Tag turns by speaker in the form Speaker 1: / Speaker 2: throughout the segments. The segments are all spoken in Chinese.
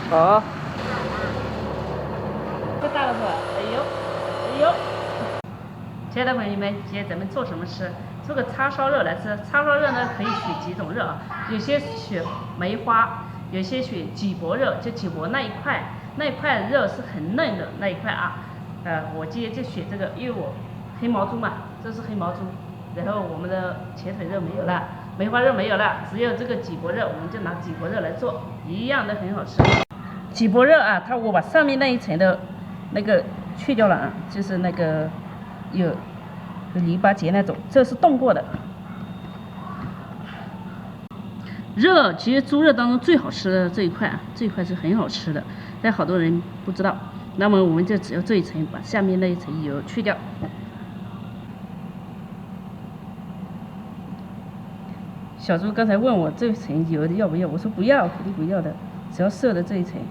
Speaker 1: 好，太大了是吧？哎呦，哎呦！亲爱的朋友们，今天咱们做什么吃？做个叉烧肉来吃。叉烧肉呢，可以选几种肉啊？有些选梅花，有些选脊脖肉，就脊脖那一块肉是很嫩的那一块啊。我今天就选这个，因为我黑毛猪嘛，这是黑毛猪。然后我们的前腿肉没有了，梅花肉没有了，只有这个脊脖肉，我们就拿脊脖肉来做，一样的很好吃。脊脖肉啊，我把上面那一层的那个去掉了啊，就是那个有篱笆结那种，这是冻过的。肉其实猪肉当中最好吃的这一块啊，这一块是很好吃的，但好多人不知道。那么我们就只要这一层，把下面那一层油去掉。小猪刚才问我这一层油的要不要，我说不要，肯定不要的，只要瘦的这一层。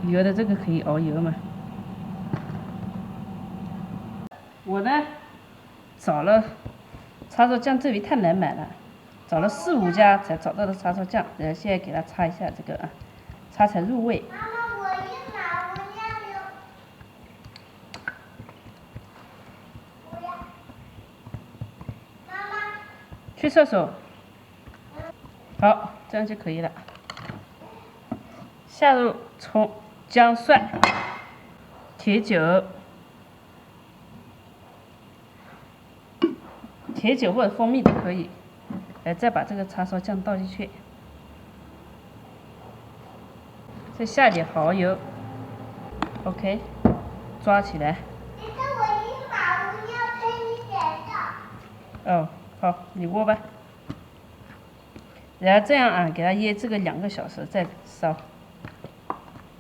Speaker 1: 油的这个可以熬油嘛。我呢找了叉烧酱，这里太难买了，找了4、5家才找到的叉烧酱，然后现在给它擦一下这个啊，擦才入味。
Speaker 2: 妈妈，我去拿，我要有。不要。妈妈。
Speaker 1: 去厕所。好，这样就可以了。下入葱、姜、蒜、铁酒。铁酒或者蜂蜜都可以，再把这个叉烧酱倒进去，再下点蚝油 ，OK， 抓起来。
Speaker 2: 你跟我一马，我要陪你点的。
Speaker 1: 哦，好，你握吧。然后这样啊，给它腌制个2个小时再烧。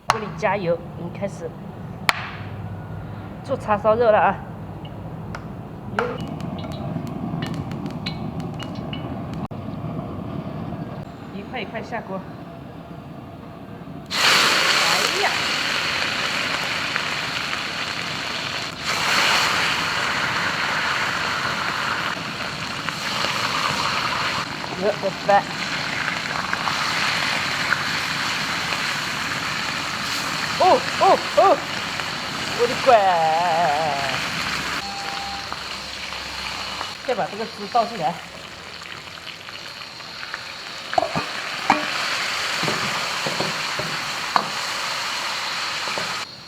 Speaker 1: 锅里加油，我们开始做叉烧肉了啊。一块下锅。哎呀！来。哦！我的乖！再把这个汁倒进来。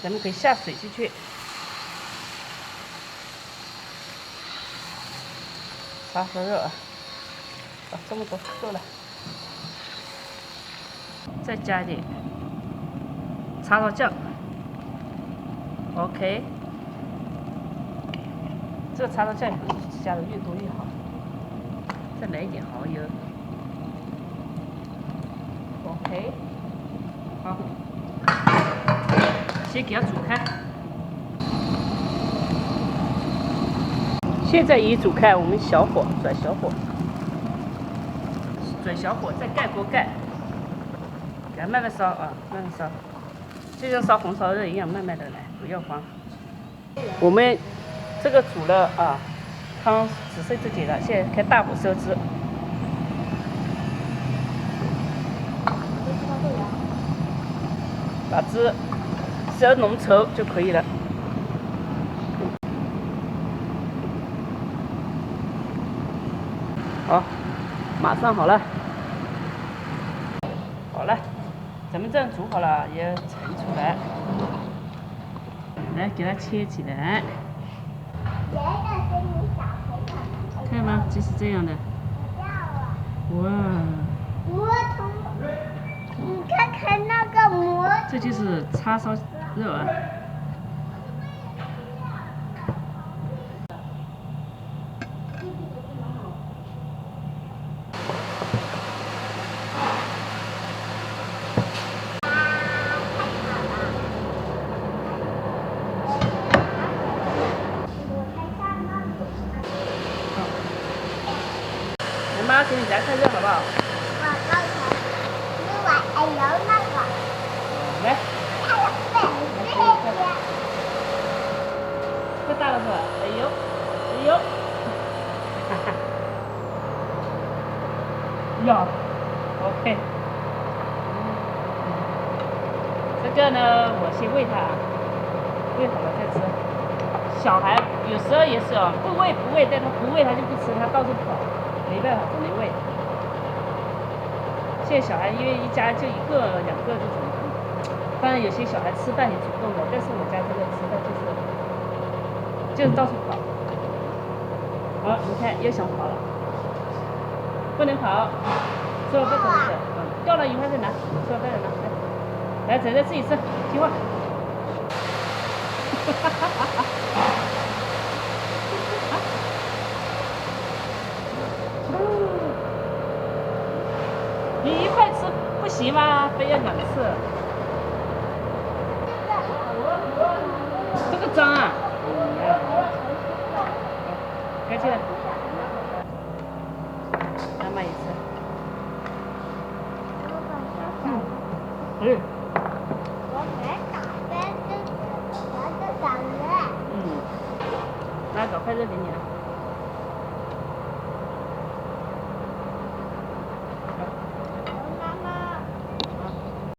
Speaker 1: 咱们可以下水进去，叉烧肉啊，这么多够了，再加一点叉烧酱 ，OK， 这个叉烧酱也不是加的越多越好，再来一点蚝油 ，OK， 好。先给它煮开，现在已煮开，我们小火转小火，再盖锅盖，给它慢慢烧啊，慢慢烧，就像烧红烧肉一样，慢慢的来，不要慌。我们这个煮了啊，汤只剩这点了，现在开大火收汁。把汁收浓稠就可以了。好，马上好了。好了，咱们这样煮好了，也盛出来。来，给它切起来。
Speaker 2: 别的给你小朋友。
Speaker 1: 看吗？就是这样的。
Speaker 2: 不要啊。
Speaker 1: 哇！
Speaker 2: 魔童，你看看那个魔。
Speaker 1: 这就是叉烧肉啊。你妈给你夹菜肉好不好？
Speaker 2: 我刚才吃完，哎呦那个。
Speaker 1: 来。
Speaker 2: 哎呀，粉这些。
Speaker 1: 太大了是吧？哎呦，哎呦，哈哈，要 ，OK。个呢，我先喂它，喂好了再吃。小孩有时候也是哦，不喂，但他不喂他就不吃，他到处跑，没办法，只能喂。现在小孩因为一家就1个2个这种，当然有些小孩吃饭也主动的，但是我家这个吃饭就是到处跑。好，你看又想跑了，不能跑，吃了不准吃，掉了以后再拿，吃了再拿，来，仔仔自己吃，听话。你一块吃不行吗？非要2次。这个脏啊！干净了。妈妈也吃。
Speaker 2: 我没打开这个，我就长了。
Speaker 1: 来，搞块肉给你了。